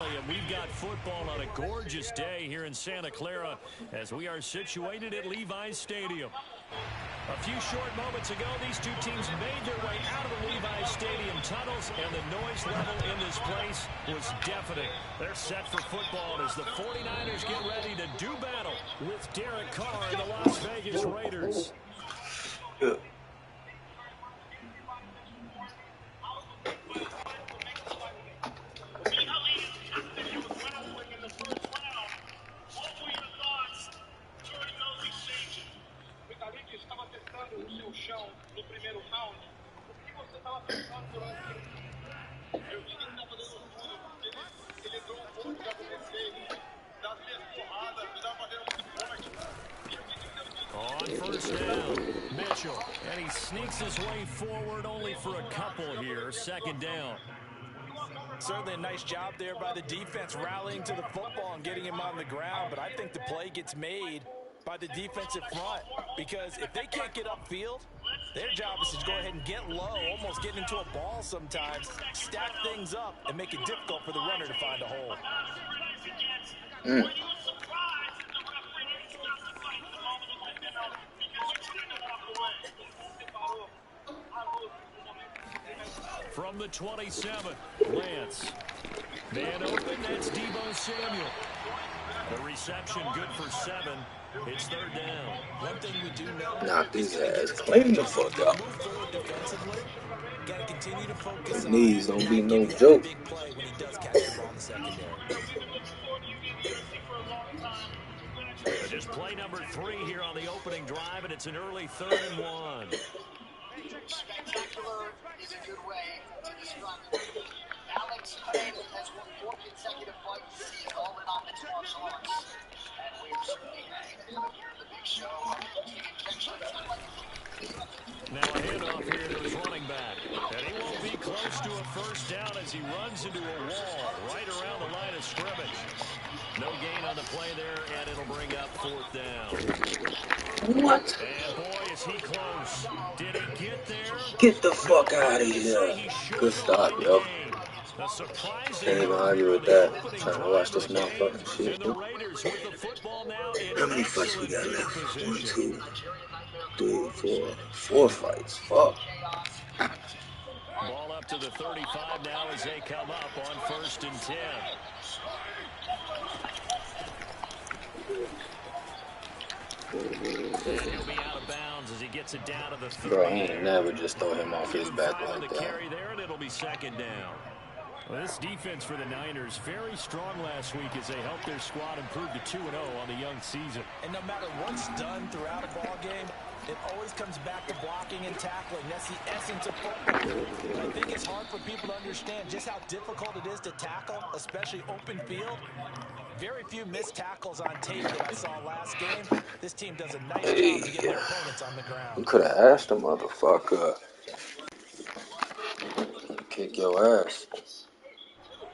And we've got football on a gorgeous day here in Santa Clara as we are situated at Levi's Stadium. A few short moments ago, these two teams made their way out of the Levi's Stadium tunnels, and the noise level in this place was deafening. They're set for football as the 49ers get ready to do battle with Derek Carr and the Las Vegas Raiders. On first down, Mitchell, and he sneaks his way forward only for a couple here. Second down. Certainly a nice job there by the defense rallying to the football and getting him on the ground, but I think the play gets made by the defensive front because if they can't get upfield, their job is to go ahead and get low, almost get into a ball sometimes, stack things up, and make it difficult for the runner to find a hole. From the 27, Lance. Man open, that's Deebo Samuel. The reception good for 7. It's third down. One thing we do know. Knock his ass clean the fuck up. Gotta continue to focus on knees don't be no joke. Big play when he does catch the ball in the secondary. Just play number 3 here on the opening drive, and it's an early 3rd and 1. Spectacular is a good way to describe it. Alex Craig has won 4 consecutive fights. He's all in on mixed martial arts. And we're certainly here at the big show. Now a handoff here to his running back. And he won't be close to a first down as he runs into a wall right around the line of scrimmage. No gain on the play there, and it'll bring up 4th down. What? And boy, is he close. Did he get there? Get the fuck out of here. Good stop, yo. Can't even argue with that. I'm trying to watch this motherfucking shit. How many fights we got left? 1, 2, 3, 4. 4 fights. Fuck. Ball up to the 35 now as they come up on 1st and 10. And he'll be out of bounds as he gets it down to the 30. Bro, he ain't never just throw him off his back like that. Carry there, and it'll be 2nd down. Well, this defense for the Niners very strong last week as they helped their squad improve to 2-0 on the young season. And no matter what's done throughout a ball game, it always comes back to blocking and tackling. That's the essence of football. I think it's hard for people to understand just how difficult it is to tackle, especially open field. Very few missed tackles on tape that I saw last game. This team does a nice job to get their opponents on the ground. You could have asked the motherfucker. Kick your ass.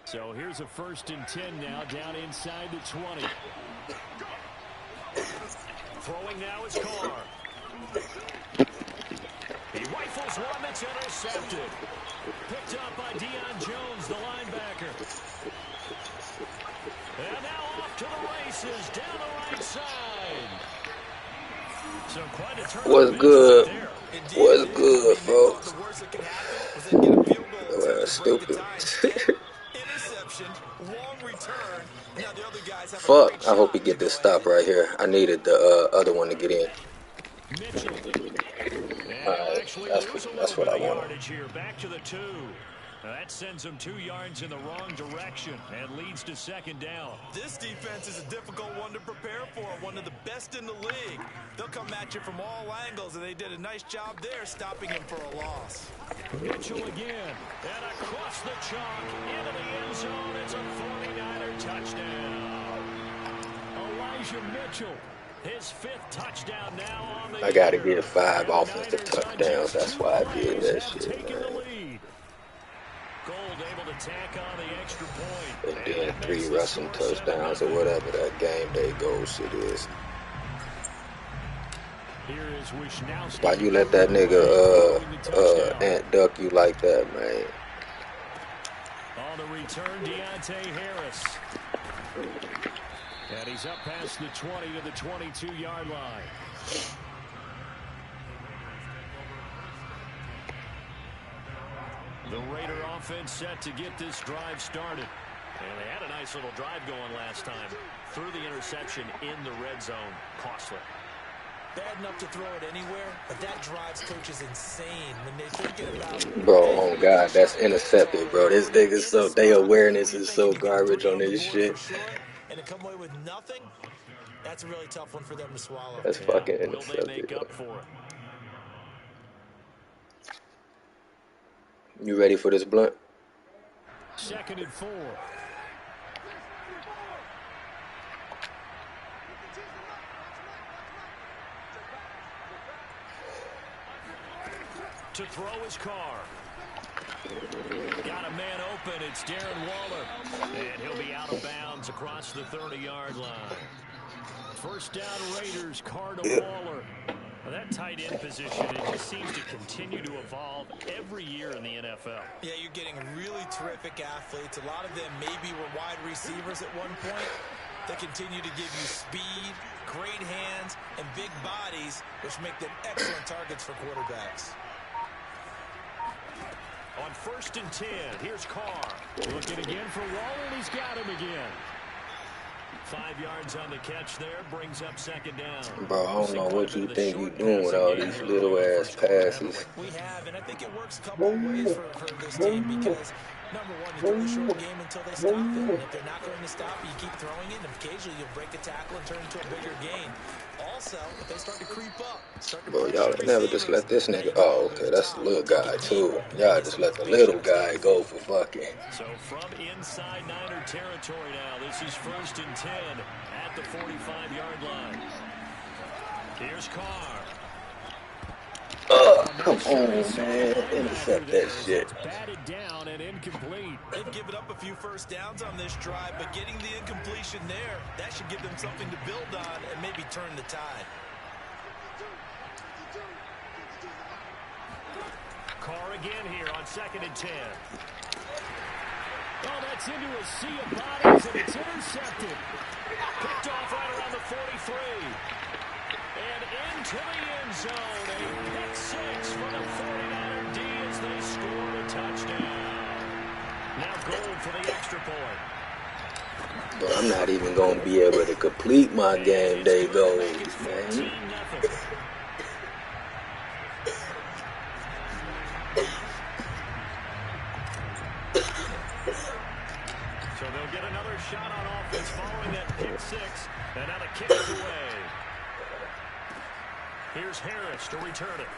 So here's a 1st and 10 now, down inside the 20. Throwing now is Carr. He rifles one that's intercepted. Picked up by Deion Jones, the linebacker. And now off to the races, down the right side. So quite a turn. What's good? What's good, folks? Oh, that's stupid. Fuck, I hope he get this stop right here. I needed the other one to get in. Alright, that's what I wanted. Back to the 2. That sends him 2 yards in the wrong direction and leads to 2nd down. This defense is a difficult one to prepare for, one of the best in the league. They'll come at you from all angles, and they did a nice job there stopping him for a loss. Mitchell again, and across the chalk into the end zone. It's a 49er touchdown. Elijah Mitchell, his 5th touchdown now on the I gotta get 5 offensive touchdowns. That's why I did that shit, man. Gold able to tack on the extra point. And then 3 rushing touchdowns or whatever that game day goal shit is. Why you let that nigga Ant duck you like that, man? On the return, Deontay Harris. And he's up past the 20 to the 22-yard line. The Raider offense set to get this drive started. And they had a nice little drive going last time. Threw the interception in the red zone. Costly. Bad enough to throw it anywhere, but that drives coaches insane when they thinking about... Bro, oh God, that's intercepted, bro. This nigga's so... Their awareness is so garbage on this shit. And to come away with nothing, that's a really tough one for them to swallow. That's fucking Will they intercepted, make up for it? You ready for this blunt? 2nd and 4. To throw his car. Got a man open. It's Darren Waller. And he'll be out of bounds across the 30-yard line. First down Raiders, car to Waller. Well, that tight end position, it just seems to continue to evolve every year in the NFL. Yeah, you're getting really terrific athletes. A lot of them maybe were wide receivers at one point. They continue to give you speed, great hands, and big bodies, which make them excellent targets for quarterbacks. On 1st and 10, here's Carr. Looking again for Waller, and he's got him again. 5 yards on the catch there, brings up 2nd down. Bro, I don't know what you think you doing with all these little ass passes. We have, and I think it works a couple of ways for this team because, number one, you throw the short game until they stop it. And if they're not going to stop you, keep throwing it, and occasionally you'll break a tackle and turn it into a bigger gain. Also, if they start to creep up, bro, y'all never just let this nigga... Oh, okay, that's the little guy, too. Y'all just let the little guy go for fucking... So from inside Niner territory now, this is 1st and 10 at the 45-yard line. Here's Carr. Come on, man. Intercept that shit. Batted down and incomplete. They've given up a few first downs on this drive, but getting the incompletion there, that should give them something to build on and maybe turn the tide. Carr again here on 2nd and 10. Oh, that's into a sea of bodies, and it's intercepted. Picked off right around the 43. And into the end zone. A pick 6 for the 49er D as they score a touchdown. Now goal for the extra point. But I'm not even going to be able to complete my game day goals, man. So they'll get another shot on offense following that pick 6. And now the kick is away. Here's Harris to return it.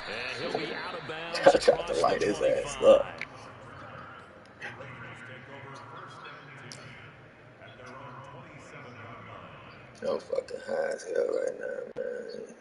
And he'll be out of bounds. I tried to light his ass up. I'm fucking high as hell right now, man.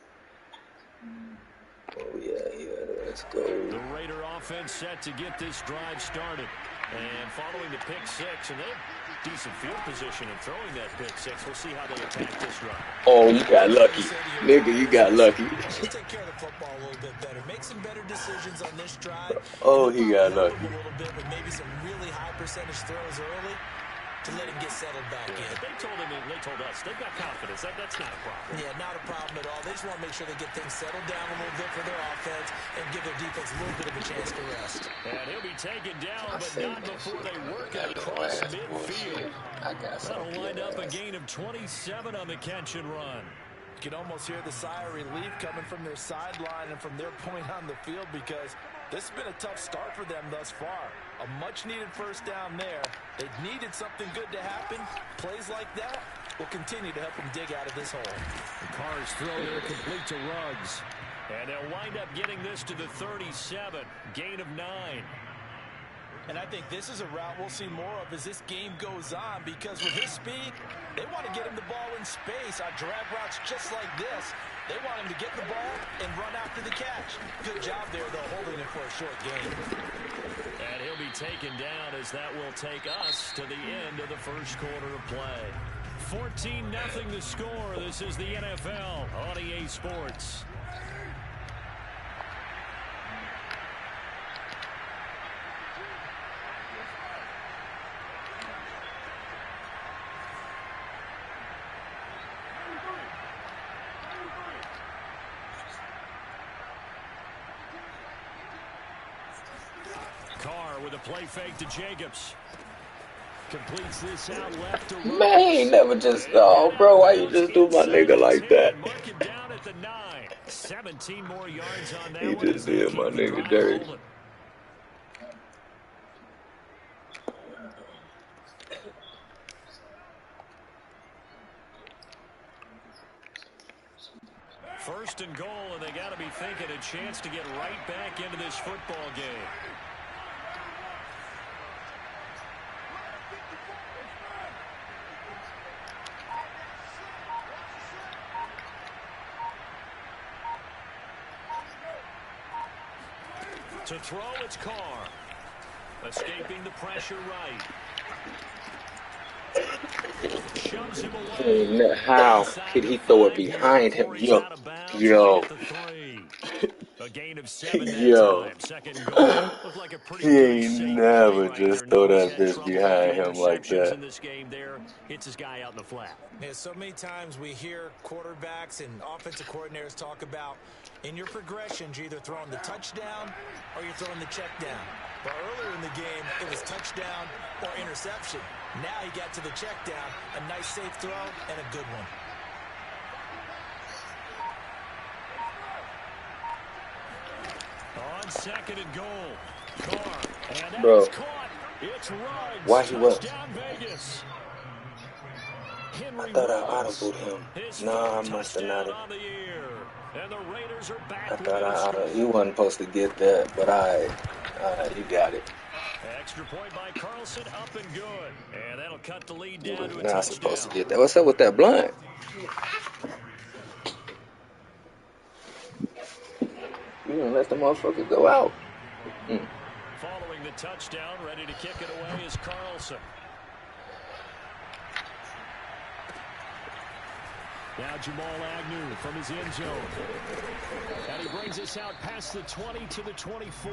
Where we at here? Let's go. The Raider offense set to get this drive started. And following the pick 6, and they have decent field position in throwing that pick 6. We'll see how they attack this drive. Oh, you got lucky. Nigga, you got lucky. Let's take care of the football a little bit better. Make some better decisions on this drive. Oh, he got lucky. A little bit with maybe some really high percentage throws early to let him get settled back in. They told us they've got confidence. That's not a problem. Yeah, not a problem at all. They just want to make sure they get things settled down a little bit for their offense and give their defense a little bit of a chance to rest. And he'll be taken down, but not before they work it across midfield. That'll wind up a gain of 27 on the catch and run. You can almost hear the sigh of relief coming from their sideline and from their point on the field because this has been a tough start for them thus far. A much-needed first down there. They needed something good to happen. Plays like that will continue to help them dig out of this hole. The Carr's throw there complete to Ruggs. And they'll wind up getting this to the 37. Gain of 9. And I think this is a route we'll see more of as this game goes on because with his speed, they want to get him the ball in space on drag routes just like this. They want him to get the ball and run after the catch. Good job there, though, holding it for a short game. And he'll be taken down as that will take us to the end of the first quarter of play. 14-0 the score. This is the NFL on EA Sports. play fake to Jacobs. Completes this out left to Man, he ain't never just, oh, bro, why you just do my nigga like that? Mark it down at the 9. 17 more yards on that He one. just did my nigga dirty. First and goal, and they got to be thinking a chance to get right back into this football game. To throw, it's Carr. Escaping the pressure right. Shoves him away. How could he throw it behind him? Yo. A gain of 7 that Yo. time. Second goal. Looked like a pretty He good ain't safe never play just right throw there. that bitch behind him like that. In this game there, hits his guy out in the flat. Yeah, so many times we hear quarterbacks and offensive coordinators talk about in your progressions, you're either throwing the touchdown or you're throwing the check down. But earlier in the game, it was touchdown or interception. Now he got to the check down, a nice safe throw and a good one. On second and goal. Carr. And that Bro, is caught. It's Ruggs. why he was? Touchdown Vegas. I thought I audibled him. No, I must have not. And the Raiders are back. I thought I audibled. You wasn't supposed to get that, but you got it. Extra point by Carlson, up and good. And that'll cut the lead down to a touchdown. Not supposed to get that. What's up with that blind? You didn't let the motherfucker go out. Following the touchdown, ready to kick it away is Carlson. Now Jamal Agnew from his end zone. And he brings us out past the 20 to the 24.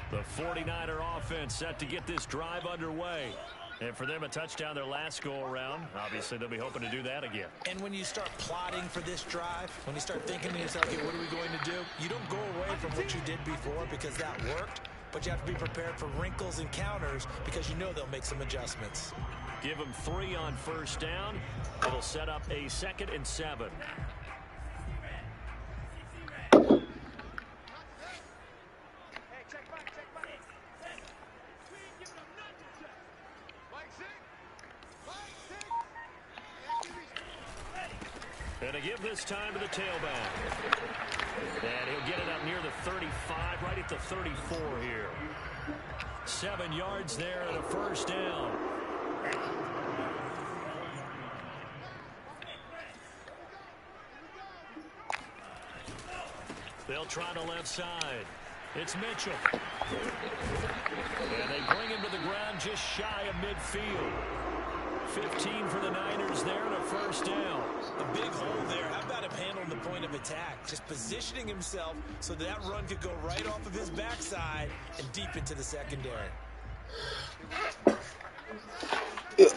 The 49er offense set to get this drive underway. And for them, a touchdown their last go-around. Obviously, they'll be hoping to do that again. And when you start plotting for this drive, when you start thinking to yourself, okay, what are we going to do? You don't go away from what you did before because that worked, but you have to be prepared for wrinkles and counters because you know they'll make some adjustments. Give them 3 on first down. It'll set up a 2nd and 7. And to give this time to the tailback. And he'll get it up near the 35, right at the 34 here. 7 yards there and a first down. They'll try the left side. It's Mitchell. And they bring him to the ground just shy of midfield. 15 for the Niners there and a first down. A big hole there. How about him handling the point of attack? Just positioning himself so that run could go right off of his backside and deep into the secondary. Yeah.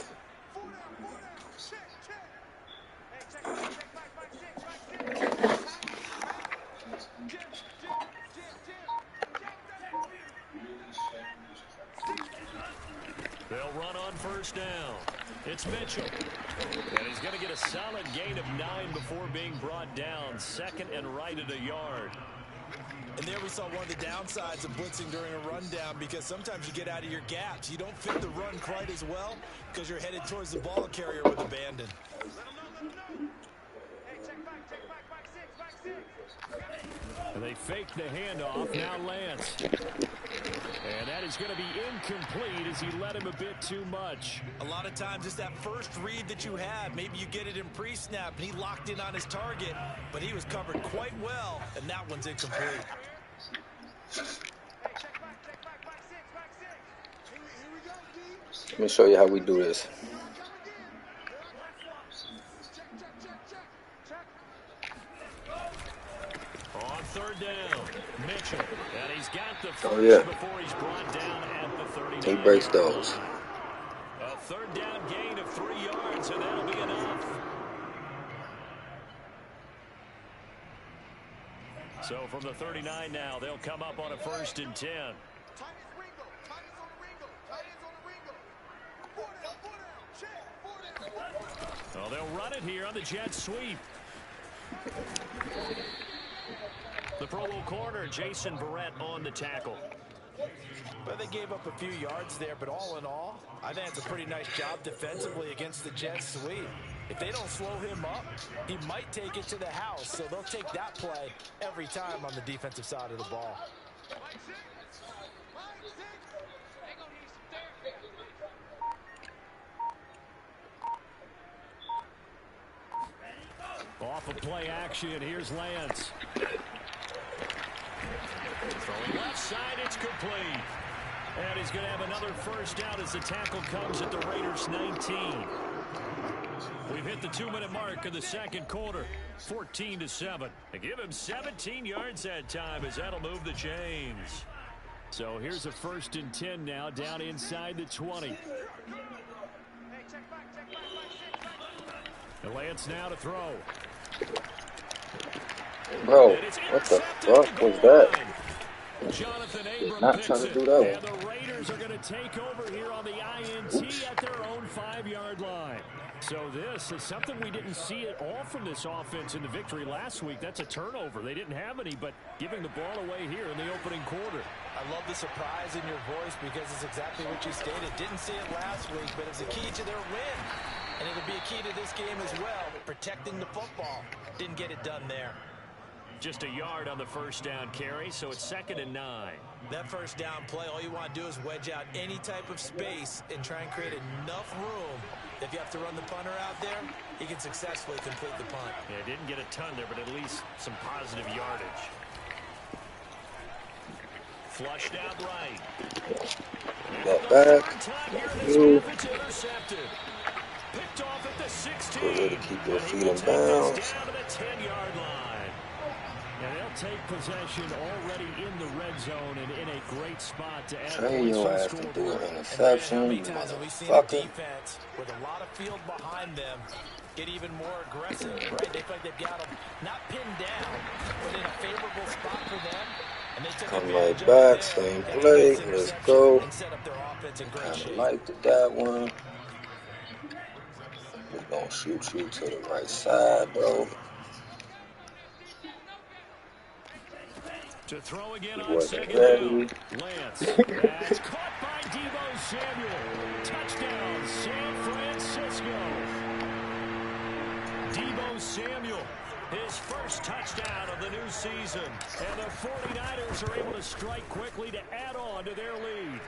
They'll run on first down. It's Mitchell. And he's going to get a solid gain of 9 before being brought down. 2nd and right at a yard. And there we saw one of the downsides of blitzing during a rundown because sometimes you get out of your gaps. You don't fit the run quite as well because you're headed towards the ball carrier with abandon. And they fake the handoff. Now Lance. And that is going to be incomplete as he let him a bit too much. A lot of times it's that first read that you have. Maybe you get it in pre-snap and he locked in on his target, but he was covered quite well, and that one's incomplete. Let me show you how we do this. On third down, Mitchell. And he's got the first before he's brought down at the 39. He breaks those. A third down gain of 3 yards, and that'll be enough. So from the 39 now, they'll come up on a 1st and 10. Well, they'll run it here on the jet sweep. The Pro Bowl corner, Jason Verrett, on the tackle. Well, they gave up a few yards there, but all in all, I think it's a pretty nice job defensively against the jet sweep. If they don't slow him up, he might take it to the house, so they'll take that play every time on the defensive side of the ball. Off of play action, here's Lance. Throwing left side, it's complete. And he's going to have another first down as the tackle comes at the Raiders' 19. We've hit the 2-minute mark of the second quarter, 14-7. They give him 17 yards that time as that'll move the chains. So here's a 1st and 10 now, down inside the 20. And Lance now to throw. Bro, what the fuck was that? Jonathan Abram Not trying to do that and the Raiders are going to take over here on the INT at their own 5-yard line. So this is something we didn't see at all from this offense in the victory last week. That's a turnover. They didn't have any, but giving the ball away here in the opening quarter. I love the surprise in your voice because it's exactly what you stated. Didn't see it last week, but it's a key to their win. And it'll be a key to this game as well, protecting the football. Didn't get it done there. Just a yard on the first down carry, so it's 2nd and 9. That first down play, all you want to do is wedge out any type of space and try and create enough room. If you have to run the punter out there, he can successfully complete the punt. Yeah, didn't get a ton there, but at least some positive yardage. Flushed out right. Back. It's intercepted. Picked off at the 16. Go ahead and keep your feet in bounds. Down to the 10-yard line. And they'll take possession already in the red zone and in a great spot to add Train points your to the ass to do scoreboard. an interception, you motherfucker. Defense with a lot of field behind them get even more aggressive, right? They feel like they've got them not pinned down, but in a favorable spot for them. And they took Come right back, same play, let's go. And set up their offense in great Kinda shape. liked that one. We're gonna shoot you to the right side, bro. To throw again He on wasn't 2nd ready. down. Lance. That's caught by Deebo Samuel. Touchdown, San Francisco. Deebo Samuel, his first touchdown of the new season. And the 49ers are able to strike quickly to add on to their lead.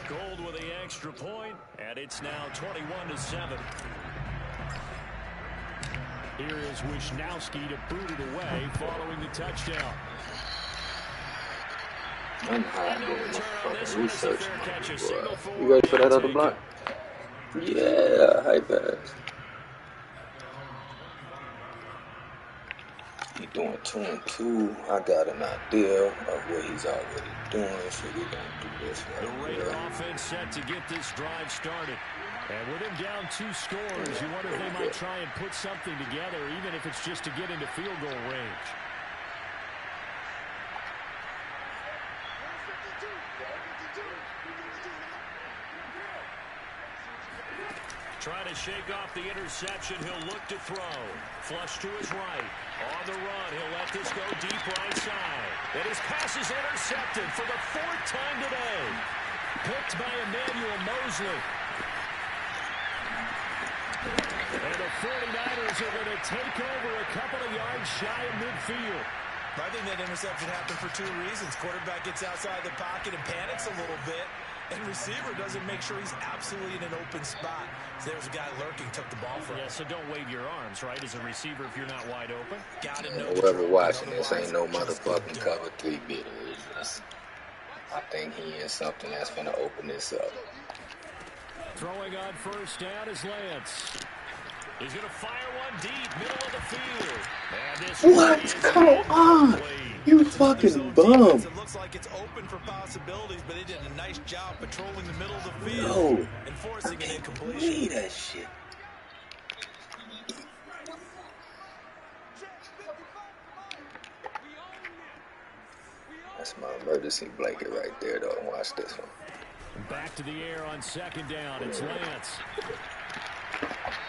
Gold with the extra point, and it's now 21-7. Here is Wisnowski to boot it away following the touchdown. I'm hot doing this fucking research. You ready for that other block? Yeah, hype ass. He doing 2 and 2. I got an idea of what he's already doing, so we're gonna do this The right Raider here. offense set to get this drive started. And with him down 2 scores, you wonder if they might try and put something together, even if it's just to get into field goal range. Trying to shake off the interception. He'll look to throw. Flush to his right. On the run. He'll let this go deep right side. And his pass is intercepted for the 4th time today. Picked by Emmanuel Mosley. And the 49ers are going to take over a couple of yards shy of midfield. I think that interception happened for 2 reasons. Quarterback gets outside the pocket and panics a little bit. And receiver doesn't make sure he's absolutely in an open spot. So there's a guy lurking, took the ball from him. Yeah, so don't wave your arms, right, as a receiver if you're not wide open. Gotta know Whoever watching this ain't no motherfucking cover 3 bitters. I think he is something that's gonna open this up. Throwing on first down is Lance. He's going to fire one deep, middle of the field. And this What? Come on! You fucking bum! It looks like it's open for possibilities, but they did a nice job patrolling the middle of the field No, and I forcing an can't incompletion. believe that shit. That's my emergency blanket right there, though. Watch this one. Back to the air on second down. It's Lance.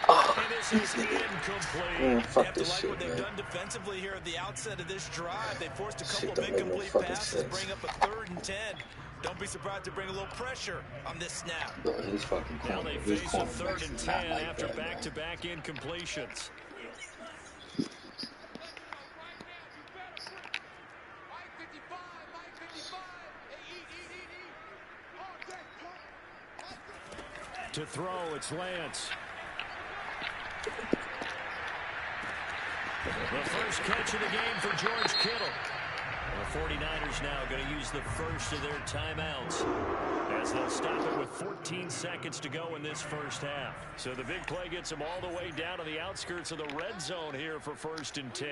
Oh, And this is incomplete. man, fuck You have this to like shit, what they've man. done defensively here at the outset of this drive. They forced a Shit couple of don't make no incomplete fucking passes, sense. bring up a 3rd and 10. Don't be surprised to bring a little pressure on this snap. Bro, his fucking Now corner, they his face a cornerbacks 3rd and is 10 not like after that, man. back-to-back incompletions. To throw, it's Lance. The first catch of the game for George Kittle. The 49ers now going to use the first of their timeouts as they'll stop it with 14 seconds to go in this first half. So the big play gets them all the way down to the outskirts of the red zone here for 1st and 10.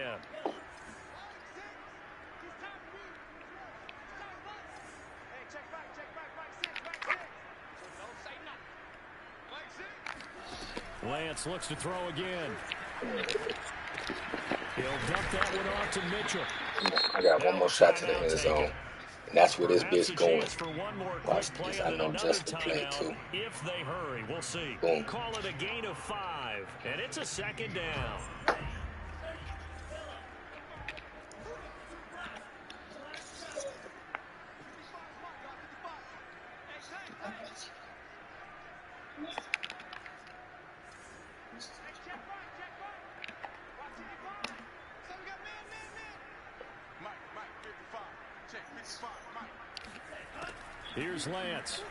Lance looks to throw again. He'll dump that one off to Mitchell. I got one more shot to the end zone. And that's where this bitch going. Watch this. I know just the play, too. If they hurry, we'll see. Boom. Call it a gain of 5, and it's a 2nd down. Here's Lance.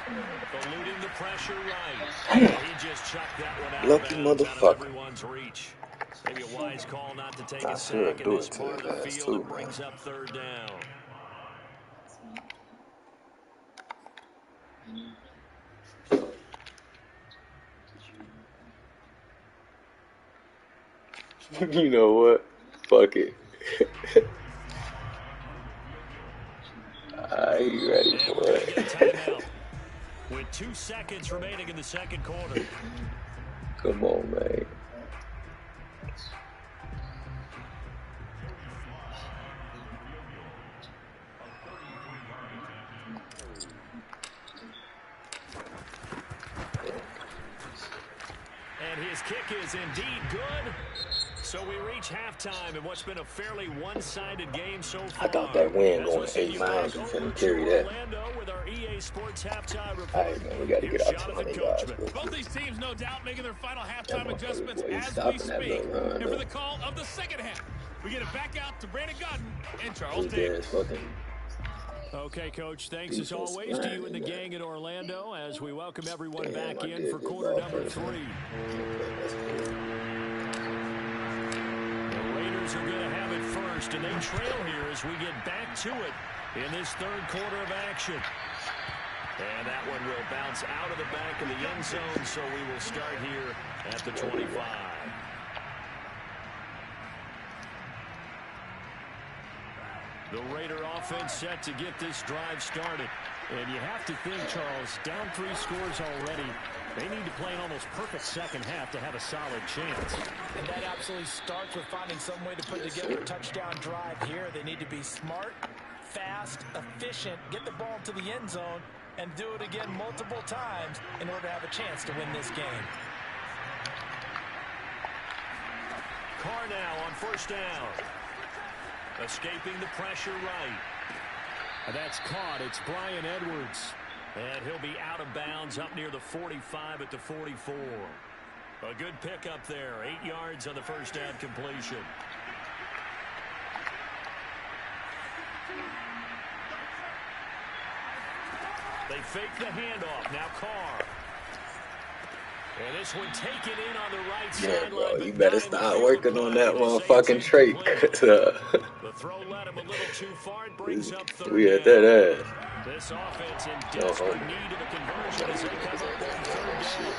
Eluding the pressure right. He just chucked that one out Lucky of bounds, out motherfucker. of everyone's reach. Maybe a wise call not to take I a should sack in do this it to part of his the ass, field too, and brings man. up 3rd down. You know what? Fuck it. I ain't ready for it. With 2 seconds remaining in the 2nd quarter. Come on, man. And his kick is indeed good. So we reach halftime in what's been a fairly one-sided game so far. I thought that wind going 8 miles and couldn't carry that. With our EA Sports halftime report. All right, man, we got to get out 200 yards. Both these teams, no doubt, making their final halftime adjustments as we speak. And for the call of the 2nd half, we get it back out to Brandon Godden and Charles Davis. Okay, Coach, thanks as always to you and the gang in Orlando as we welcome everyone back in for quarter number 3. The Raiders are going to have it first, and they trail here as we get back to it in this 3rd quarter of action. And that one will bounce out of the back of the end zone, so we will start here at the 25. The Raider offense set to get this drive started. And you have to think, Charles, down 3 scores already. They need to play an almost perfect 2nd half to have a solid chance. And that absolutely starts with finding some way to put together a touchdown drive here. They need to be smart, fast, efficient, get the ball to the end zone, and do it again multiple times in order to have a chance to win this game. Carr now on 1st down. Escaping the pressure right. That's caught. It's Brian Edwards. And he'll be out of bounds up near the 45 at the 44. A good pickup there. 8 yards on the first down completion. They fake the handoff. Now Carr. And this one taken in on the right sideline. Bro, you better start working on that motherfucking trait. The throw led him a little too far. It brings up 3rd we had that ass. This offense in desperate need of a conversion as they come up on 3rd down.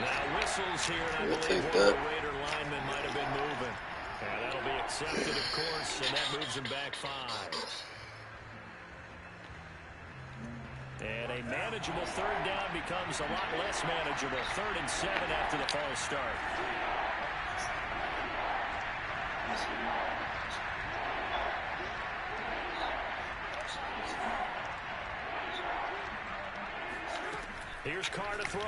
Now whistles here, and I believe one of the Raider linemen might have been moving. And that'll be accepted, of course, and that moves him back 5. And a manageable 3rd down becomes a lot less manageable. 3rd and 7 after the false start. Here's Carr to throw.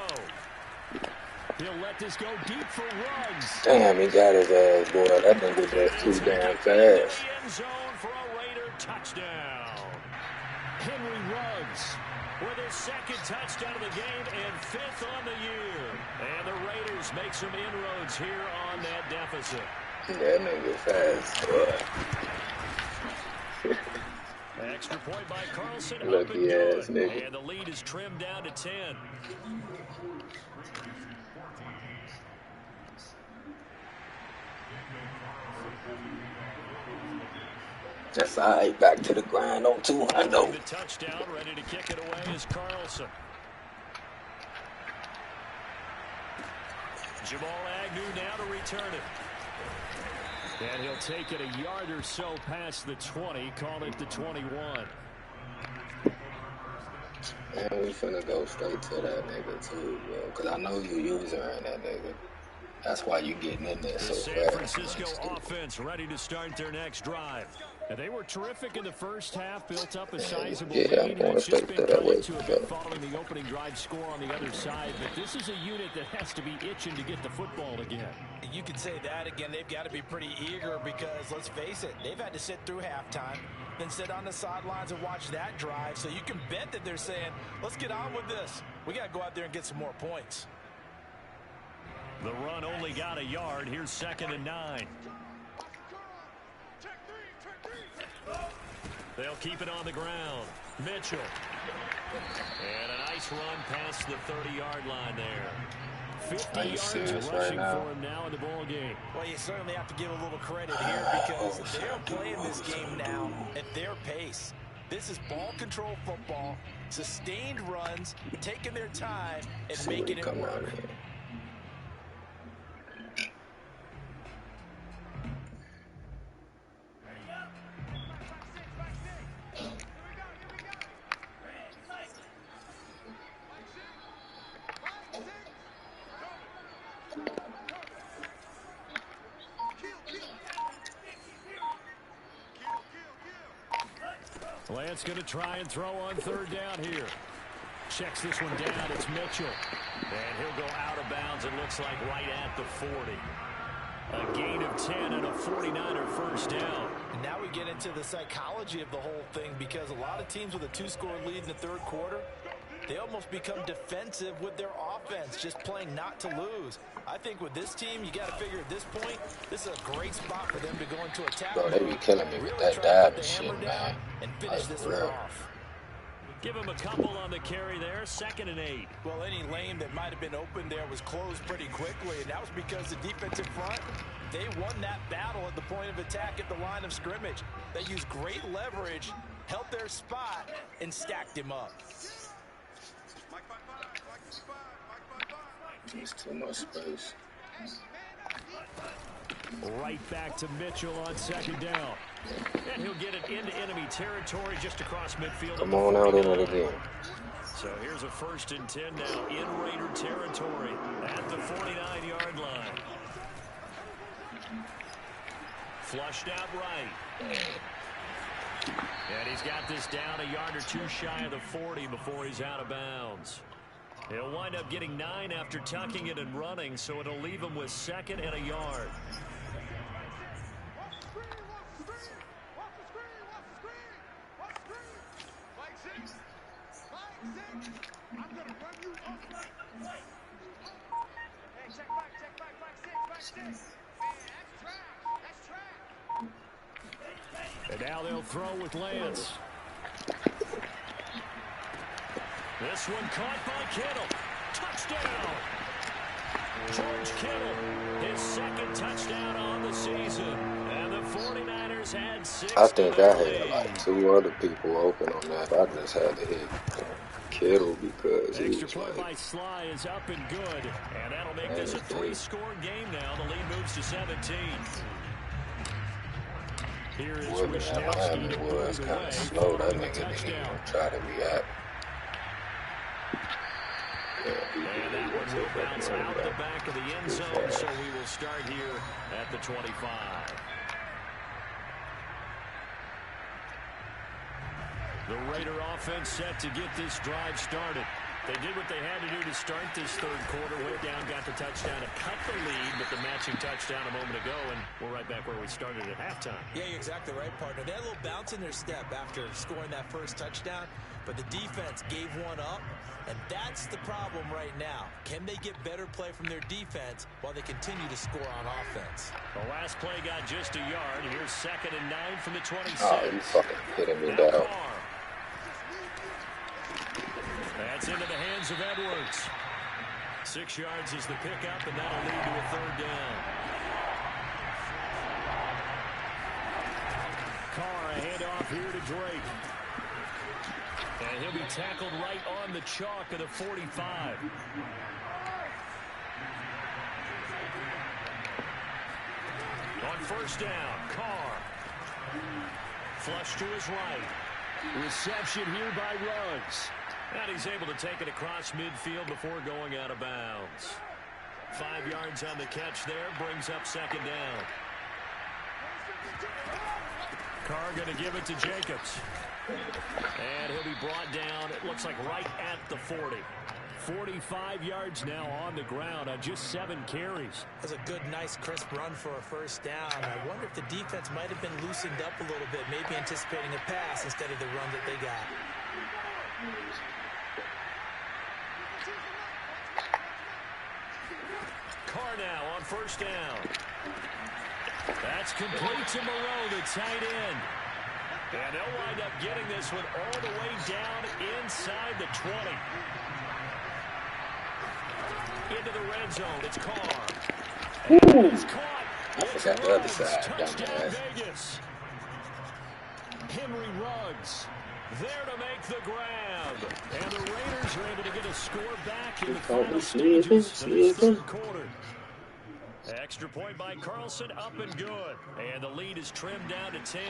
He'll let this go deep for Ruggs. Damn, he got his ass, boy. That nigga just too damn fast. End zone for a Raider touchdown. Henry Ruggs with his second touchdown of the game and 5th on the year. And the Raiders make some inroads here on that deficit. That nigga fast, boy. Extra point by Carlson. Lucky ass nigga. And the lead is trimmed down to 10. That's all right. Back to the grind on 200. The touchdown, ready to kick it away is Carlson. Jamal Agnew now to return it. And he'll take it a yard or so past the 20, call it the 21. Man, we finna go straight to that nigga too, bro. Because I know you using that nigga. That's why you getting in there so fast. San Francisco offense ready to start their next drive. And they were terrific in the first half, built up a sizable lead. I'm going straight to that way. Following the opening drive score on the other side. But this is a unit that has to be itching to get the football again. You could say that again. They've got to be pretty eager because, let's face it, they've had to sit through halftime, then sit on the sidelines and watch that drive. So you can bet that they're saying, let's get on with this. We got to go out there and get some more points. The run only got a yard. Here's 2nd and 9. They'll keep it on the ground. Mitchell. And a nice run past the 30-yard line there. 50 yards rushing for him now in the ball game. Well, you certainly have to give a little credit here because they're playing this game now at their pace. This is ball control football, sustained runs, taking their time and making it work. Lance going to try and throw on 3rd down here. Checks this one down. It's Mitchell. And he'll go out of bounds, it looks like, right at the 40. A gain of 10 and a 49er first down. And now we get into the psychology of the whole thing because a lot of teams with a 2-score lead in the 3rd quarter, they almost become defensive with their offense, just playing not to lose. I think with this team, you got to figure at this point, this is a great spot for them to go into attack. Bro, they be killing me with that dive shit, man. And finish this one off. Give him a couple on the carry there. 2nd and 8. Well, any lane that might have been open there was closed pretty quickly, and that was because the defensive front, they won that battle at the point of attack at the line of scrimmage. They used great leverage, held their spot, and stacked him up. There's too much space. Right back to Mitchell on 2nd down. And he'll get it into enemy territory just across midfield. Come on out in it again. So here's a 1st and 10 now in Raider territory at the 49-yard line. Flushed out right. And he's got this down a yard or two shy of the 40 before he's out of bounds. He'll wind up getting 9 after tucking it and running, so it'll leave him with 2nd and a yard. And now they'll throw with Lance. This one caught by Kittle. Touchdown! George Kittle, his 2nd touchdown on the season. And the 49ers had 6. I think I had like 2 other people open on that. I just had to hit Kittle because he was play by Sly is up and good. And that'll make this a 3-score game now. The lead moves to 17. Here is Wishnowski to put it away. Slow. That nigga didn't even try to react. And that one will bounce out the back of the end zone, so we will start here at the 25. The Raider offense set to get this drive started. They did what they had to do to start this third quarter. Went down, got the touchdown to cut the lead, but the matching touchdown a moment ago, and we're right back where we started at halftime. Yeah, you're exactly right, partner. They had a little bounce in their step after scoring that first touchdown, but the defense gave one up, and that's the problem right now. Can they get better play from their defense while they continue to score on offense? The last play got just a yard. Here's 2nd and 9 from the 26. Oh, you fucking kidding me, Now dog. Carr. That's into the hands of Edwards. 6 yards is the pickup, and that'll lead to a 3rd down. Carr, a handoff here to Drake. And he'll be tackled right on the chalk of the 45. On 1st down, Carr. Flush to his right. Reception here by Ruggs. And he's able to take it across midfield before going out of bounds. 5 yards on the catch there, brings up 2nd down. Carr going to give it to Jacobs. And he'll be brought down, it looks like right at the 40. 45 yards now on the ground on just 7 carries. That's a good, nice, crisp run for a 1st down. I wonder if the defense might have been loosened up a little bit, maybe anticipating a pass instead of the run that they got. Carr now on 1st down. That's complete to Moreau, the tight end. And they'll wind up getting this one all the way down inside the 20. Into the red zone, it's Carr. And he's caught. I forgot the other side. Touchdown Vegas. Henry Ruggs there to make the grab. And the Raiders are able to get a score back in the final stages of this third quarter. Extra point by Carlson, up and good. And the lead is trimmed down to 10.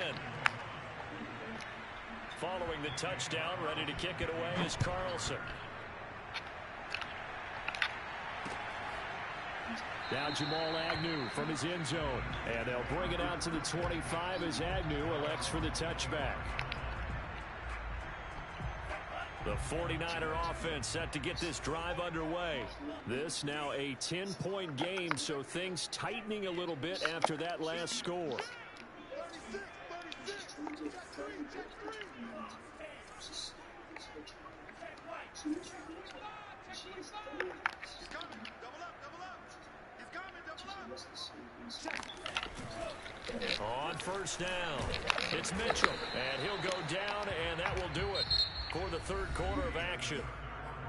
Following the touchdown, ready to kick it away is Carlson. Now Jamal Agnew from his end zone. And they'll bring it out to the 25 as Agnew elects for the touchback. The 49er offense set to get this drive underway. This now a 10-point game, so things tightening a little bit after that last score. On 1st down, it's Mitchell, and he'll go down, and that will do it for the third quarter of action.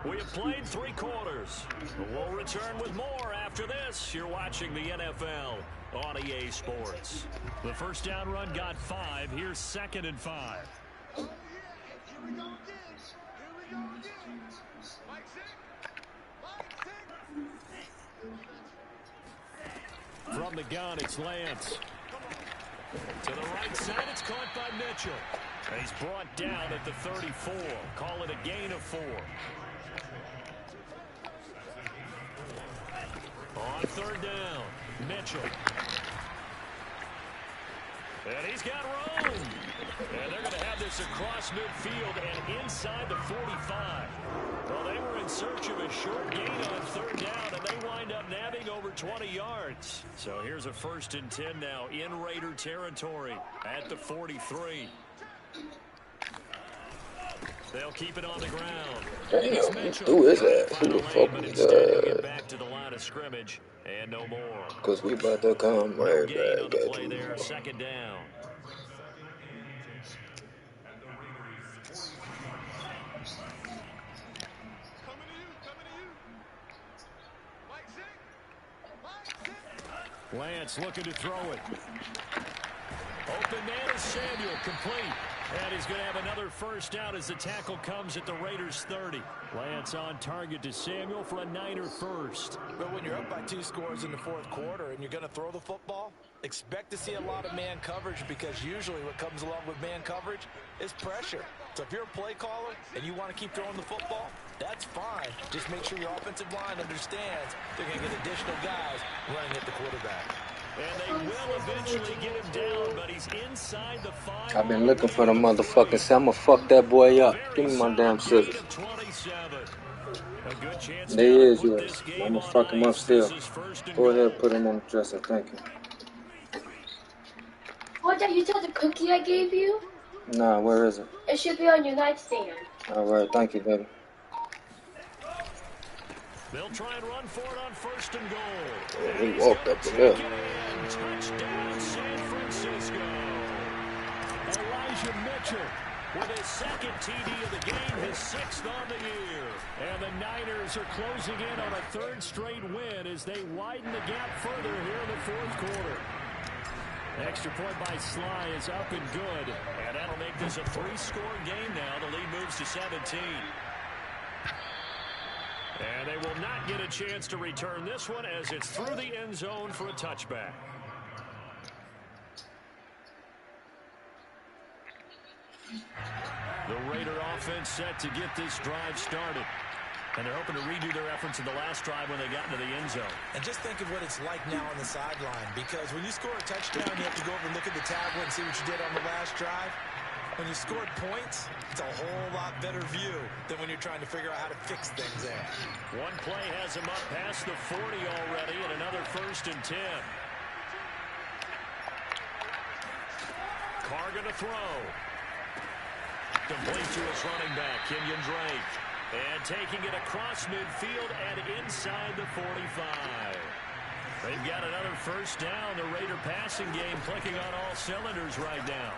We have played 3 quarters. We'll return with more after this. You're watching the NFL on EA Sports. The 1st down run got 5. Here's 2nd and 5. From the gun, it's Lance. To the right side, it's caught by Mitchell. And he's brought down at the 34. Call it a gain of 4. On 3rd down, Mitchell. And he's got room. And they're going to have this across midfield and inside the 45. Well, they were in search of a short gain on 3rd down, and they wind up nabbing over 20 yards. So here's a 1st and 10 now in Raider territory at the 43. They'll keep it on the ground. Damn, who is that? Who the fuck But is instead he'll get that? back to the line of scrimmage and no more. Because we about to come right Gain on the back play at there, you. 2nd down. Lance looking to throw it. Open man is Samuel, complete. And he's going to have another 1st down as the tackle comes at the Raiders' 30. Lance on target to Samuel for a Niner first. But when you're up by 2 scores in the 4th quarter and you're going to throw the football, expect to see a lot of man coverage, because usually what comes along with man coverage is pressure. So if you're a play caller and you want to keep throwing the football, that's fine. Just make sure your offensive line understands they're going to get additional guys running at the quarterback. And they will eventually get him down, but he's inside the 5. I've been looking for the motherfucking say, I'ma fuck that boy up. Give me my damn scissors. A good chance There he now to is, put yours. this game I'ma on fuck him up ice. still. This is first and Go ahead, goal. put him on the dresser. Thank you. What, Dad, you saw the cookie I gave you? Nah, where is it? It should be on your nightstand. All right, thank you, baby. They'll try and run for it on first and goal. Yeah, he walked up the hill. Touchdown, San Francisco. Elijah Mitchell with his second TD of the game, his 6th on the year. And the Niners are closing in on a 3rd straight win as they widen the gap further here in the 4th quarter. Extra point by Sly is up and good. And that'll make this a 3-score game now. The lead moves to 17. And they will not get a chance to return this one as it's through the end zone for a touchback. The Raider offense set to get this drive started. And they're hoping to redo their efforts in the last drive when they got into the end zone. And just think of what it's like now on the sideline, because when you score a touchdown, you have to go over and look at the tablet and see what you did on the last drive. When you scored points, it's a whole lot better view than when you're trying to figure out how to fix things there. One play has him up past the 40 already, and another 1st and 10. Carr going to throw. Complete to his running back, Kenyon Drake. And taking it across midfield and inside the 45. They've got another 1st down. The Raider passing game clicking on all cylinders right now.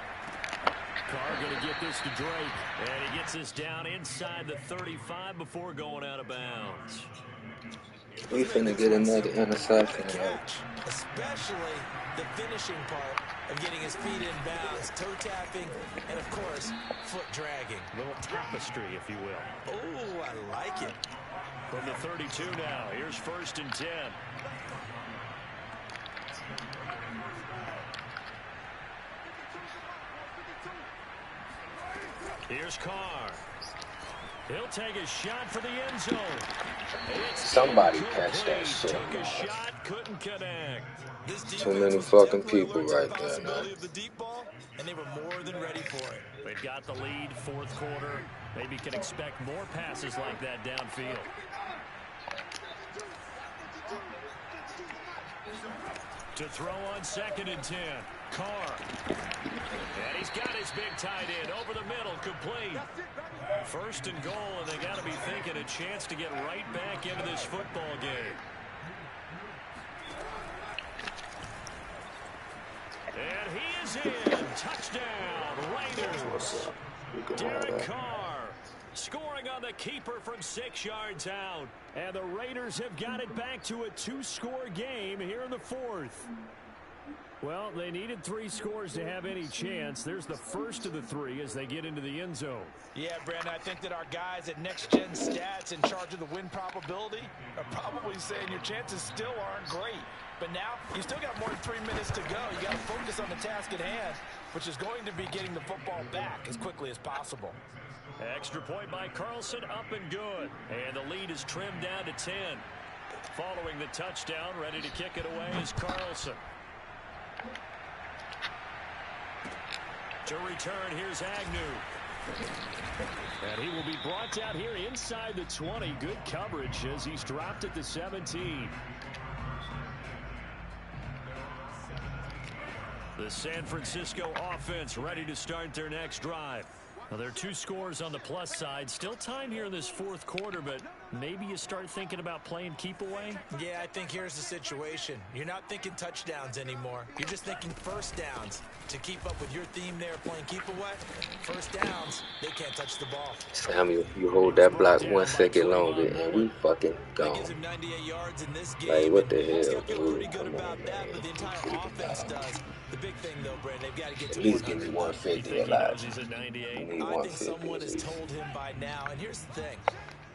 Carr going to get this to Drake. And he gets this down inside the 35 before going out of bounds. We finna get another interception. Especially the finishing part of getting his feet in bounds, toe tapping, and of course, foot dragging. A little tapestry, if you will. Oh, I like it. From the 32 now, here's 1st and 10. Here's Carr. He'll take a shot for the end zone. Somebody catch that shit. Took a shot, couldn't connect. Too many fucking people right there, man. And they were more than ready for it. They've got the lead, 4th quarter. Maybe can expect more passes like that downfield. To throw on 2nd and 10. Carr. And he's got his big tight end over the middle, complete. 1st and goal, and they got to be thinking a chance to get right back into this football game. And he is in. Touchdown, Raiders. Derek Carr scoring on the keeper from 6 yards out. And the Raiders have got it back to a 2-score game here in the 4th. Well, they needed 3 scores to have any chance. There's the first of the 3 as they get into the end zone. Yeah, Brandon, I think that our guys at Next Gen Stats in charge of the win probability are probably saying your chances still aren't great. But now, you still got more than 3 minutes to go. You got to focus on the task at hand, which is going to be getting the football back as quickly as possible. Extra point by Carlson, up and good. And the lead is trimmed down to 10. Following the touchdown, ready to kick it away is Carlson. To return, here's Agnew. And he will be brought down here inside the 20. Good coverage as he's dropped at the 17. The San Francisco offense ready to start their next drive. Well, there are 2 scores on the plus side. Still time here in this 4th quarter, but maybe you start thinking about playing keep away? Yeah, I think here's the situation. You're not thinking touchdowns anymore. You're just thinking 1st downs. To keep up with your theme there, playing keep away, 1st downs, they can't touch the ball. Samuel, you hold that block 1 second longer, and we fucking gone. Gives him 98 yards in this game. Like, what the hell, Still feel dude? pretty good Come about on, that, man. but the entire offense does. The big thing, though, Brandon, they've got to get to At least 100. give me 150 alive. He's at 98. Need I think someone 150. has told him by now, and here's the thing.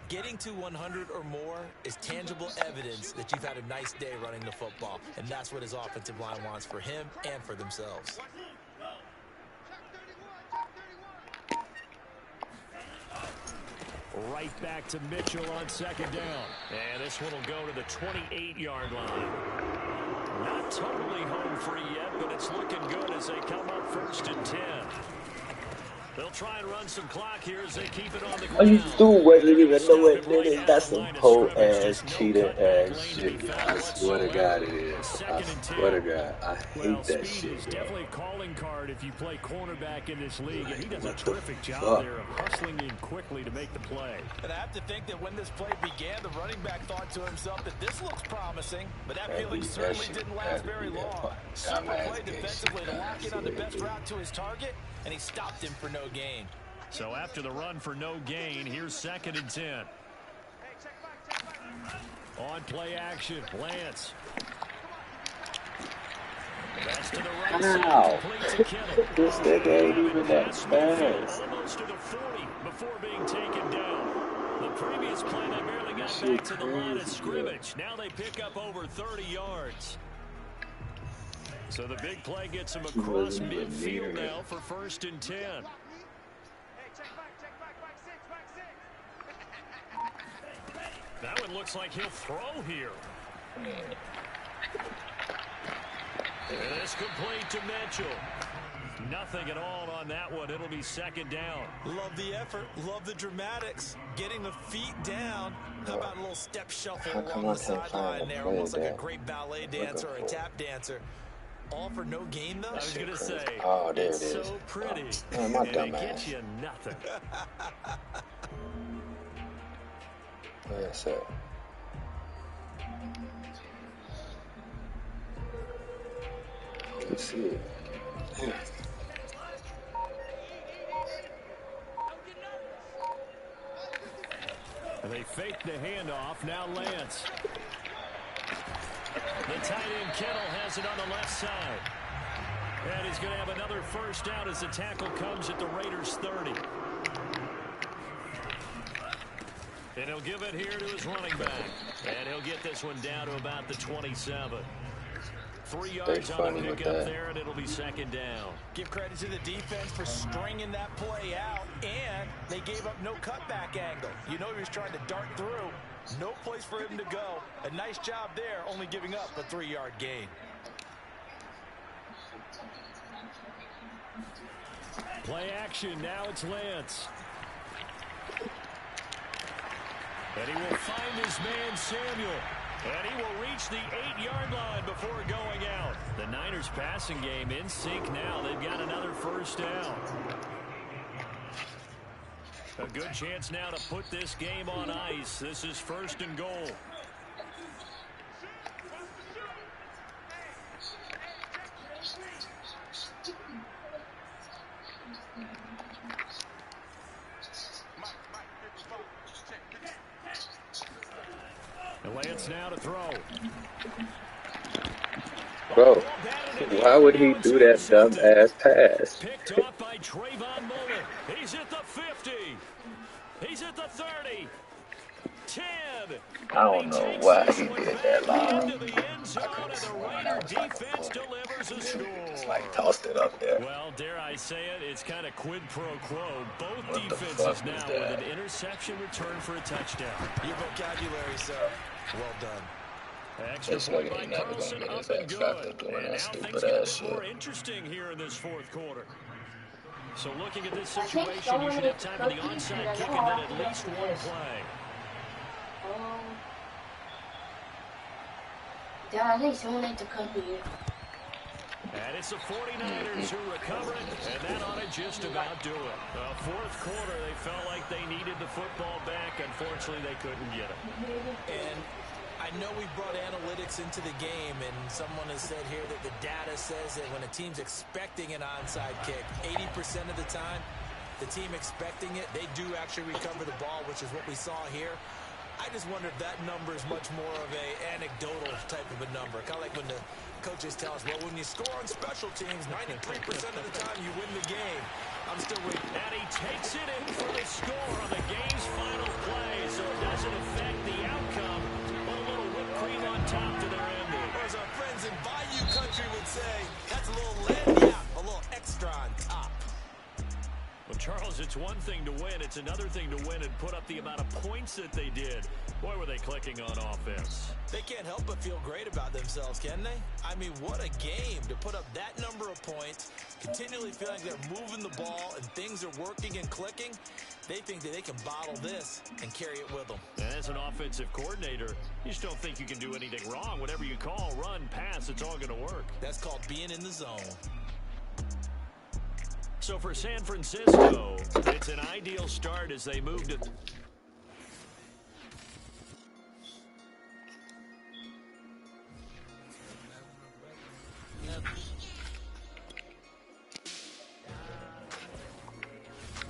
Getting to 100 or more is tangible evidence that you've had a nice day running the football, and that's what his offensive line wants for him and for themselves. Right back to Mitchell on 2nd down. And this one will go to the 28-yard line. Not totally home free yet, but it's looking good as they come up 1st and 10. They'll try and run some clock here as they keep it on the ground. Are you through? What? You even know what it is? That's some whole ass, cheating ass shit. I swear to God it is. I swear to God. I hate that shit. Speed is definitely a calling card if you play cornerback in this league, and he does a terrific job there of hustling in quickly to make the play. And I have to think that when this play began, the running back thought to himself that this looks promising, but that feeling certainly didn't last very long. Super play defensively to lock in on the best route to his target, and he stopped him for no gain. So after the run for no gain, here's 2nd and 10. On play action, Lance. That's to the right side, complete to Kittle. This nigga ain't even that fast. Almost to the 40 before being taken down. The previous play, they barely got back to the line of scrimmage. Now they pick up over 30 yards. So the big play gets him across midfield now for 1st and 10. That one looks like he'll throw here. And it's complete to Mitchell. Nothing at all on that one. It'll be 2nd down. Love the effort. Love the dramatics. Getting the feet down. How about a little step shuffle along the sideline there? Almost like a great ballet dancer or a tap dancer. All for no gain, though? I was going to say, oh, there it's it is. so pretty. Oh, my and dumb it gets ass. you nothing. That's it. Let's see it. Yeah. They fake the handoff. Now Lance. The tight end Kittle has it on the left side. And he's going to have another 1st down as the tackle comes at the Raiders' 30. And he'll give it here to his running back. And he'll get this one down to about the 27. 3 yards on the pickup there, and it'll be 2nd down. Give credit to the defense for stringing that play out, and they gave up no cutback angle. You know he was trying to dart through. No place for him to go. A nice job there, only giving up a 3-yard gain. Play action. Now it's Lance. And he will find his man Samuel. And he will reach the 8-yard line before going out. The Niners passing game in sync now. They've got another 1st down. A good chance now to put this game on ice. This is 1st and goal. Lance now to throw. Bro, why would he do that dumb-ass pass? Picked off by Trayvon Mullen. He's at the 50. He's at the 30. 10. I don't know why he did that long. Into the end zone, and the Raider defense delivers a score. Just like tossed it up there. Well, dare I say it, it's kind of quid pro quo. Both defenses now with an interception return for a touchdown. Your vocabulary, sir. Well done. Extra point by Carlson, up and good. And now things get a bit more interesting here in this 4th quarter. So looking at this situation, you should have time for the onside kick and then at least one play. Dad, I think someone needs to come here. And it's the 49ers who recover it, and that ought to just about do it. 4th quarter, they felt like they needed the football back. Unfortunately, they couldn't get it. And I know we brought analytics into the game, and someone has said here that the data says that when a team's expecting an onside kick, 80% of the time, the team expecting it, they do actually recover the ball, which is what we saw here. I just wonder if that number is much more of a anecdotal type of a number. Kind of like when the coaches tell us, well, when you score on special teams, 93% of the time you win the game. I'm still waiting. And he takes it in for the score on the game's final play, so it doesn't affect the outcome. But a little whipped cream on top to their ending. Or as our friends in Bayou Country would say, that's a little landy out, a little extra on top. Well, Charles, it's one thing to win. It's another thing to win and put up the amount of points that they did. Boy, were they clicking on offense. They can't help but feel great about themselves, can they? I mean, what a game to put up that number of points, continually feeling like they're moving the ball and things are working and clicking. They think that they can bottle this and carry it with them. And as an offensive coordinator, you just don't think you can do anything wrong. Whatever you call, run, pass, it's all going to work. That's called being in the zone. So for San Francisco, it's an ideal start as they move to...